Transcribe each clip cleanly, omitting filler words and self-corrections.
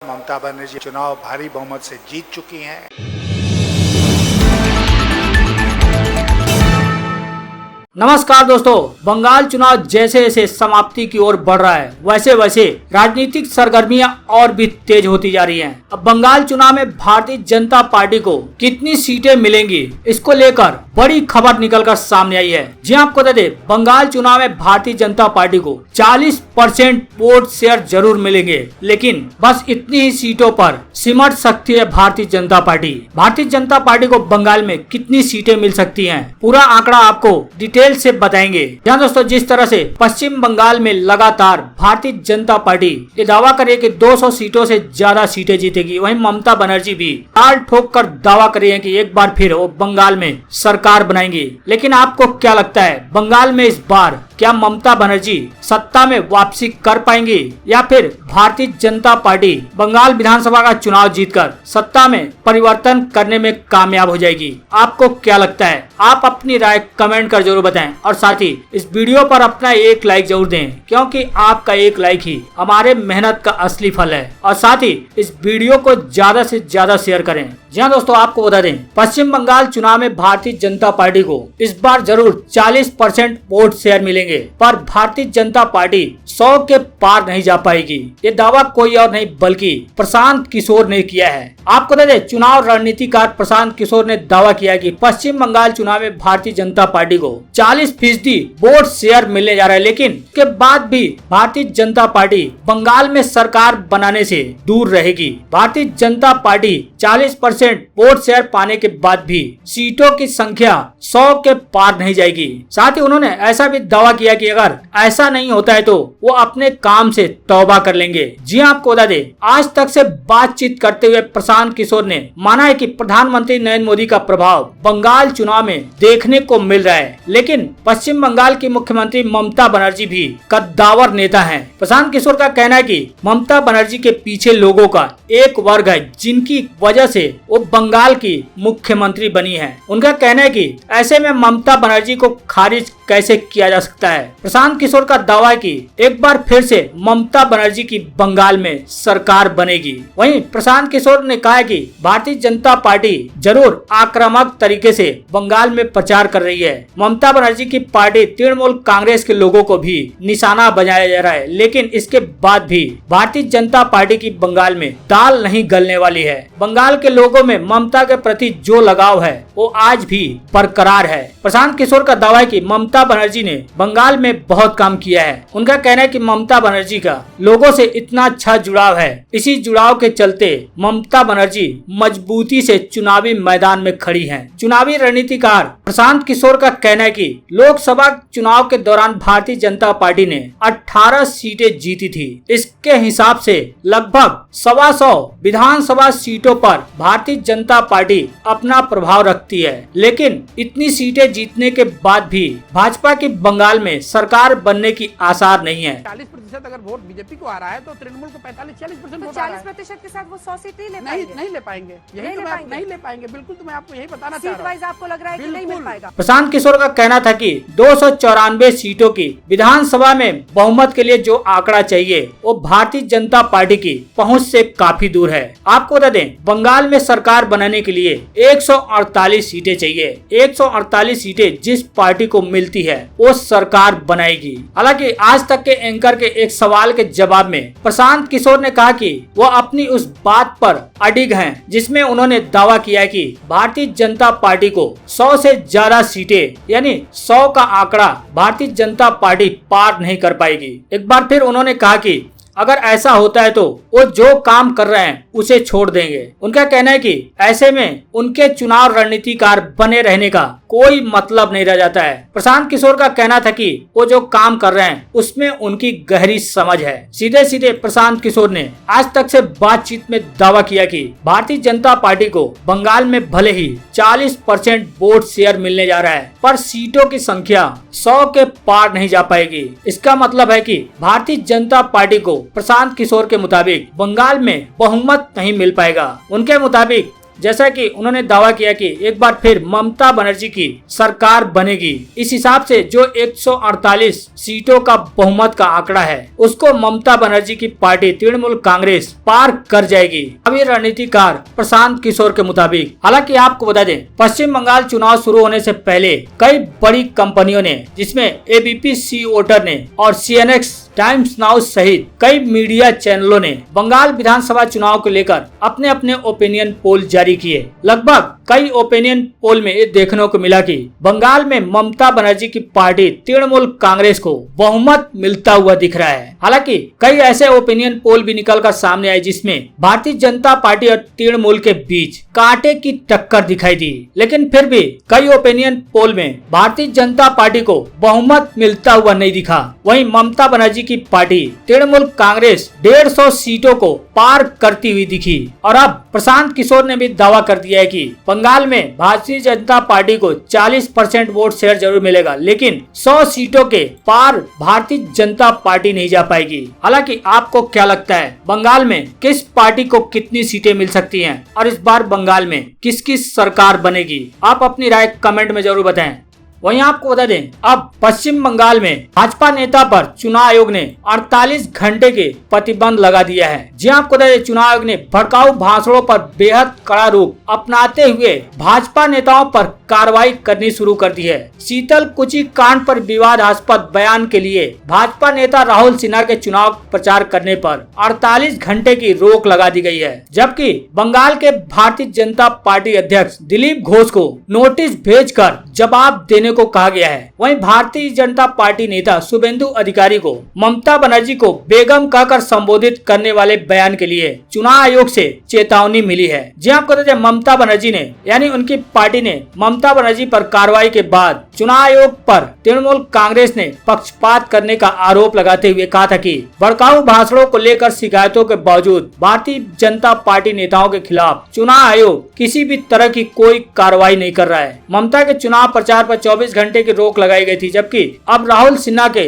ममता बनर्जी चुनाव भारी बहुमत से जीत चुकी हैं। नमस्कार दोस्तों, बंगाल चुनाव जैसे जैसे समाप्ति की ओर बढ़ रहा है वैसे वैसे राजनीतिक सरगर्मियां और भी तेज होती जा रही हैं। अब बंगाल चुनाव में भारतीय जनता पार्टी को कितनी सीटें मिलेंगी, इसको लेकर बड़ी खबर निकलकर सामने आई है। जी आपको बता दें, बंगाल चुनाव में भारतीय जनता पार्टी को 40% वोट शेयर जरूर मिलेंगे, लेकिन बस इतनी ही सीटों पर सिमट सकती है भारतीय जनता पार्टी। भारतीय जनता पार्टी को बंगाल में कितनी सीटें मिल सकती हैं, पूरा आंकड़ा आपको डिटेल से बताएंगे। यहाँ दोस्तों, जिस तरह से पश्चिम बंगाल में लगातार भारतीय जनता पार्टी ये दावा करे कि 200 सीटों से ज्यादा सीटें जीतेगी, वहीं ममता बनर्जी भी ताल ठोक कर दावा कर रही है कि एक बार फिर वो बंगाल में सरकार बनाएंगी। लेकिन आपको क्या लगता है, बंगाल में इस बार क्या ममता बनर्जी सत्ता में वापसी कर पाएंगी या फिर भारतीय जनता पार्टी बंगाल विधानसभा का चुनाव जीतकर सत्ता में परिवर्तन करने में कामयाब हो जाएगी? आपको क्या लगता है? आप अपनी राय कमेंट कर जरूर बताएं और साथ ही इस वीडियो पर अपना एक लाइक जरूर दें, क्योंकि आपका एक लाइक ही हमारे मेहनत का असली फल है। और साथ ही इस वीडियो को ज्यादा से ज्यादा शेयर करें। जी हाँ दोस्तों, आपको बता दें, पश्चिम बंगाल चुनाव में भारतीय जनता पार्टी को इस बार जरूर 40% वोट शेयर मिलेंगे, पर भारतीय जनता पार्टी 100 के पार नहीं जा पाएगी। ये दावा कोई और नहीं बल्कि प्रशांत किशोर ने किया है। आपको बता दें, चुनाव रणनीतिकार प्रशांत किशोर ने दावा किया कि पश्चिम बंगाल चुनाव में भारतीय जनता पार्टी को 40% वोट शेयर मिलने जा रहा है, लेकिन उसके बाद भी भारतीय जनता पार्टी बंगाल में सरकार बनाने से दूर रहेगी। Bharatiya Janata party 40% vote share पाने के बाद भी सीटों की संख्या 100 के पार नहीं जाएगी। साथ ही उन्होंने ऐसा भी दावा किया कि अगर ऐसा नहीं होता है तो वो अपने काम से तौबा कर लेंगे। जी आपको बता दें, आज तक से बातचीत करते हुए प्रशांत किशोर ने माना है कि प्रधानमंत्री नरेंद्र मोदी का प्रभाव बंगाल चुनाव में देखने को मिल रहा है, लेकिन पश्चिम बंगाल की मुख्यमंत्री ममता बनर्जी भी कद्दावर नेता हैं। प्रशांत किशोर का कहना है कि ममता बनर्जी के पीछे लोगों का एक वर्ग है जिनकी वजह से वो बंगाल की मुख्यमंत्री बनी है। उनका कहना है कि ऐसे में ममता बनर्जी को खारिज कैसे किया जा सकता है। प्रशांत किशोर का दावा है कि एक बार फिर से ममता बनर्जी की बंगाल में सरकार बनेगी। वहीं प्रशांत किशोर ने कहा है कि भारतीय जनता पार्टी जरूर आक्रामक तरीके से बंगाल में प्रचार कर रही है। ममता बनर्जी की पार्टी तृणमूल कांग्रेस के लोगों को भी निशाना बनाया जा रहा है, लेकिन इसके बाद भी भारतीय जनता पार्टी की बंगाल में दाल नहीं गलने वाली है। बंगाल के लोगों में ममता के प्रति जो लगाव है वो आज भी बरकरार है। प्रशांत किशोर का दावा है कि ममता बनर्जी ने बंगाल में बहुत काम किया है। उनका कहना है कि ममता बनर्जी का लोगों से इतना अच्छा जुड़ाव है, इसी जुड़ाव के चलते ममता बनर्जी मजबूती से चुनावी मैदान में खड़ी हैं। चुनावी रणनीतिकार प्रशांत किशोर का कहना है कि लोकसभा चुनाव के दौरान भारतीय जनता पार्टी ने 18 सीटें जीती थी। इसके हिसाब से लगभग 125 विधानसभा सीटों पर भारतीय जनता पार्टी अपना प्रभाव रखती है, लेकिन इतनी सीटें जीतने के बाद भी भाजपा की बंगाल में सरकार बनने की आसार नहीं है। 40% अगर वोट बीजेपी को आ रहा है तो तृणमूल को 45-40% वोट आ रहा है। 40% के साथ वो 100 सीट नहीं ले नहीं पाएंगे। ले पाएंगे, यही तो बात, नहीं ले पाएंगे। बिल्कुल, तो मैं आपको यही बताना चाह सीट रहा वाइज आपको लग रहा है कि नहीं मिल पाएगा। प्रशांत किशोर का कहना था कि 294 सीटों की विधानसभा में बहुमत के लिए जो आंकड़ा चाहिए वो भारतीय जनता पार्टी की पहुंच से काफी दूर है। आपको बता दें, बंगाल में सरकार बनाने के लिए 148 सीटें चाहिए। 148 सीटें जिस पार्टी को मिलती है वो सरकार बनाएगी। हालांकि आज तक के एंकर के एक सवाल के जवाब में प्रशांत किशोर ने कहा कि वो अपनी उस बात पर अडिग हैं जिसमें उन्होंने दावा किया कि भारतीय जनता पार्टी को 100 से ज्यादा सीटें यानी 100 का आंकड़ा भारतीय जनता पार्टी पार नहीं कर पाएगी। एक बार फिर उन्होंने कहा कि अगर ऐसा होता है तो वो जो काम कर रहे हैं उसे छोड़ देंगे। उनका कहना है कि ऐसे में उनके चुनाव रणनीतिकार बने रहने का कोई मतलब नहीं रह जाता है। प्रशांत किशोर का कहना था कि वो जो काम कर रहे हैं उसमें उनकी गहरी समझ है। सीधे सीधे प्रशांत किशोर ने आज तक से बातचीत में दावा किया कि भारतीय जनता पार्टी को बंगाल में भले ही 40% वोट शेयर मिलने जा रहा है, पर सीटों की संख्या 100 के पार नहीं जा पाएगी। इसका मतलब है कि भारतीय जनता पार्टी को प्रशांत किशोर के मुताबिक बंगाल में बहुमत नहीं मिल पाएगा। उनके मुताबिक जैसा कि उन्होंने दावा किया कि एक बार फिर ममता बनर्जी की सरकार बनेगी। इस हिसाब से जो 148 सीटों का बहुमत का आंकड़ा है उसको ममता बनर्जी की पार्टी तृणमूल कांग्रेस पार कर जाएगी। अब ये रणनीतिकार प्रशांत किशोर के मुताबिक, हालांकि आपको बता दें पश्चिम बंगाल चुनाव शुरू होने से पहले कई बड़ी कंपनियों ने, जिसमें एबीपी सी वोटर ने और सीएनएक्स टाइम्स नाउ सहित कई मीडिया चैनलों ने बंगाल विधानसभा चुनाव को लेकर अपने अपने ओपिनियन पोल जारी किए। लगभग कई ओपिनियन पोल में ये देखने को मिला कि बंगाल में ममता बनर्जी की पार्टी तृणमूल कांग्रेस को बहुमत मिलता हुआ दिख रहा है। हालांकि कई ऐसे ओपिनियन पोल भी निकलकर सामने आए जिसमें भारतीय जनता पार्टी और तृणमूल के बीच कांटे की टक्कर दिखाई दी, लेकिन फिर भी कई ओपिनियन पोल में भारतीय जनता पार्टी को बहुमत मिलता हुआ नहीं दिखा। वहीं ममता बनर्जी की पार्टी तृणमूल कांग्रेस 150 सीटों को पार करती हुई दिखी। और अब प्रशांत किशोर ने भी दावा कर दिया है कि बंगाल में भारतीय जनता पार्टी को 40% वोट शेयर जरूर मिलेगा, लेकिन 100 सीटों के पार भारतीय जनता पार्टी नहीं जा पाएगी। हालांकि आपको क्या लगता है बंगाल में किस पार्टी को कितनी सीटें मिल सकती हैं और इस बार बंगाल में किसकी सरकार बनेगी? आप अपनी राय कमेंट में जरूर बताएं। वहीं आपको बता दें अब पश्चिम बंगाल में भाजपा नेता पर चुनाव आयोग ने 48 घंटे के प्रतिबंध लगा दिया है। जी आपको बता दें चुनाव आयोग ने भड़काऊ भाषणों पर बेहद कड़ा रुख अपनाते हुए भाजपा नेताओं पर कार्रवाई करनी शुरू कर दी है। शीतल कुची कांड पर विवादास्पद बयान के लिए भाजपा नेता राहुल सिन्हा के चुनाव प्रचार करने पर 48 घंटे की रोक लगा दी गई है, जबकि बंगाल के भारतीय जनता पार्टी अध्यक्ष दिलीप घोष को नोटिस भेजकर जवाब देने को कहा गया है। वहीं भारतीय जनता पार्टी नेता शुभेंदु अधिकारी को ममता बनर्जी को बेगम कहकर संबोधित करने वाले बयान के लिए चुनाव आयोग से चेतावनी मिली है। जी आपको बता दें ममता बनर्जी ने यानी उनकी पार्टी ने ममता बनर्जी पर कार्रवाई के बाद चुनाव आयोग पर तृणमूल कांग्रेस ने पक्षपात करने का आरोप लगाते हुए कहा था कि भड़काऊ भाषणों को लेकर शिकायतों के बावजूद भारतीय जनता पार्टी नेताओं के खिलाफ चुनाव आयोग किसी भी तरह की कोई कार्रवाई नहीं कर रहा है। ममता के चुनाव प्रचार पर 24 घंटे की रोक लगाई गई थी, जबकि अब राहुल सिन्हा के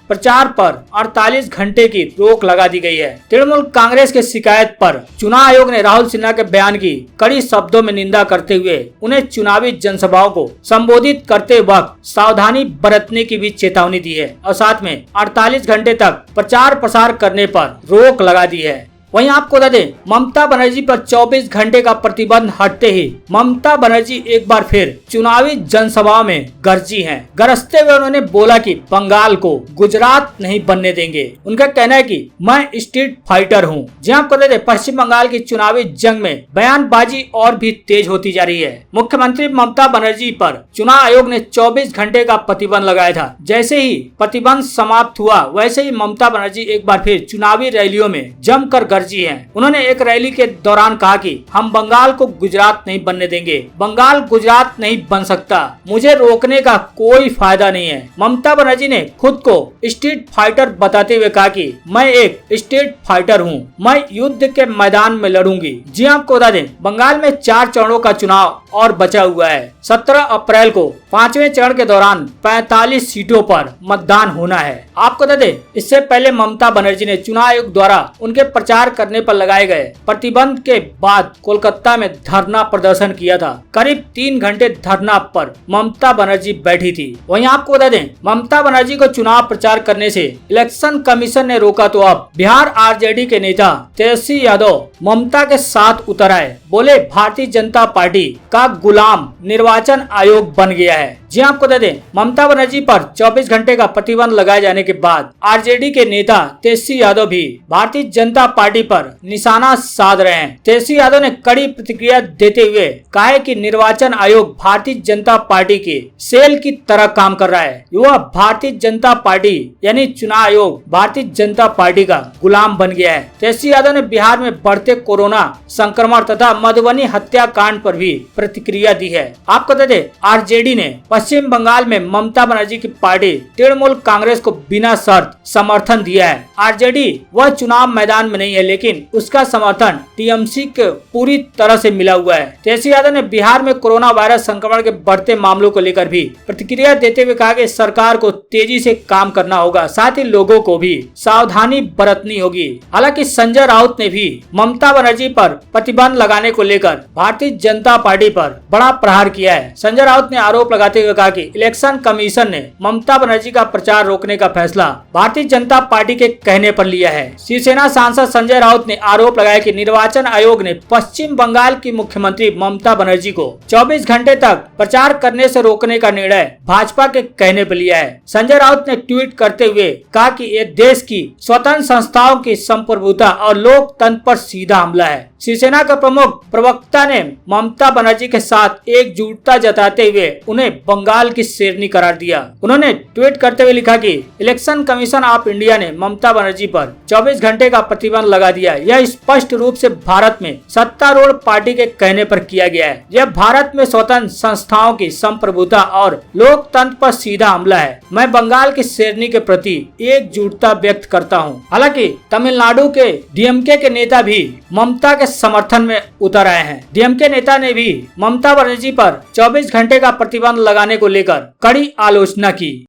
प्रचार पर 48 घंटे की रोक लगा दी गई है। तृणमूल कांग्रेस के शिकायत पर चुनाव आयोग ने राहुल सिन्हा के बयान की कड़ी शब्दों में निंदा करते हुए उन्हें चुनावी जनसभाओं को संबोधित करते वक्त सावधानी बरतने की भी चेतावनी दी है और साथ में 48 घंटे तक प्रचार प्रसार करने पर रोक लगा दी है। वहीं आपको बता दें ममता बनर्जी पर 24 घंटे का प्रतिबंध हटते ही ममता बनर्जी एक बार फिर चुनावी जनसभाओं में गरजी हैं। गरजते हुए उन्होंने बोला कि बंगाल को गुजरात नहीं बनने देंगे। उनका कहना है कि मैं स्ट्रीट फाइटर हूं। जी आपको बता दें पश्चिम बंगाल की चुनावी जंग में बयानबाजी और भी तेज होती जा रही है। मुख्यमंत्री ममता बनर्जी पर चुनाव आयोग ने 24 घंटे का प्रतिबंध लगाया था। जैसे ही प्रतिबंध समाप्त हुआ वैसे ही ममता बनर्जी एक बार फिर चुनावी रैलियों में जमकर जी हैं। उन्होंने एक रैली के दौरान कहा कि हम बंगाल को गुजरात नहीं बनने देंगे, बंगाल गुजरात नहीं बन सकता, मुझे रोकने का कोई फायदा नहीं है। ममता बनर्जी ने खुद को स्ट्रीट फाइटर बताते हुए कहा कि मैं एक स्ट्रीट फाइटर हूं, मैं युद्ध के मैदान में लड़ूंगी। जी आपको बता दें बंगाल में 4 चरणों का चुनाव और बचा हुआ है। 17 अप्रैल को 5वें चरण के दौरान 45 सीटों पर मतदान होना है। आपको बता दें इससे पहले ममता बनर्जी ने चुनाव आयोग द्वारा उनके प्रचार करने पर लगाए गए प्रतिबंध के बाद कोलकाता में धरना प्रदर्शन किया था। करीब 3 घंटे धरना पर ममता बनर्जी बैठी थी। वहीं आपको बता दें ममता बनर्जी को चुनाव प्रचार करने से इलेक्शन कमीशन ने रोका तो अब बिहार आरजेडी के नेता तेजस्वी यादव ममता के साथ उतर आए। बोले भारतीय जनता पार्टी का गुलाम निर्वाचन आयोग बन गया है। जी आपको बता दें ममता बनर्जी पर 24 घंटे का प्रतिबंध लगाए जाने के बाद आरजेडी के नेता तेजस्वी यादव भी भारतीय जनता पार्टी पर निशाना साध रहे हैं। तेजस्वी यादव ने कड़ी प्रतिक्रिया देते हुए कहा है कि निर्वाचन आयोग भारतीय जनता पार्टी के सेल की तरह काम कर रहा है। वह भारतीय जनता पार्टी यानी चुनाव आयोग भारतीय जनता पार्टी का गुलाम बन गया है। तेजस्वी यादव ने बिहार में बढ़ते कोरोना संक्रमण तथा मधुबनी हत्याकांड पर भी प्रतिक्रिया दी है। आपको बता दें आरजेडी ने पश्चिम बंगाल में ममता बनर्जी की पार्टी तृणमूल कांग्रेस को बिना शर्त समर्थन दिया है। आरजेडी वह चुनाव मैदान में नहीं है, लेकिन उसका समर्थन टीएमसी के पूरी तरह से मिला हुआ है। तेजस्वी यादव ने बिहार में कोरोना वायरस संक्रमण के बढ़ते मामलों को लेकर भी प्रतिक्रिया देते हुए कहा कि सरकार को तेजी से काम करना होगा, साथ ही लोगों को भी सावधानी बरतनी होगी। हालांकि संजय राउत ने भी ममता बनर्जी पर प्रतिबंध लगाने को लेकर भारतीय जनता पार्टी पर बड़ा प्रहार किया है। संजय राउत ने आरोप लगाते हुए कहा कि इलेक्शन कमीशन ने ममता बनर्जी का प्रचार रोकने का फैसला भारतीय जनता पार्टी के कहने पर लिया है। शिवसेना सांसद संजय राउत ने आरोप लगाया कि निर्वाचन आयोग ने पश्चिम बंगाल की मुख्यमंत्री ममता बनर्जी को 24 घंटे तक प्रचार करने से रोकने का निर्णय भाजपा के कहने पर लिया है। संजय राउत ने ट्वीट करते हुए कहा कि ये देश की स्वतंत्र संस्थाओं की संप्रभुता और लोकतंत्र पर सीधा हमला है। शिवसेना के प्रमुख प्रवक्ता ने ममता बनर्जी के साथ एकजुटता जताते हुए उन्हें बंगाल की शेरनी करार दिया। उन्होंने ट्वीट करते हुए लिखा कि इलेक्शन कमीशन ऑफ इंडिया ने ममता बनर्जी पर 24 घंटे का प्रतिबंध लगा दिया। यह स्पष्ट रूप से भारत में सत्तारूढ़ पार्टी के कहने पर किया गया है। यह भारत में स्वतंत्र संस्थाओं की संप्रभुता और लोकतंत्र पर सीधा हमला है। मैं बंगाल की शेरनी के प्रति एकजुटता व्यक्त करता हूँ। हालांकि तमिलनाडु के डीएमके के नेता भी ममता के समर्थन में उतर आए हैं। डीएमके नेता ने भी ममता बनर्जी पर 24 घंटे का प्रतिबंध लगाने को लेकर कड़ी आलोचना की।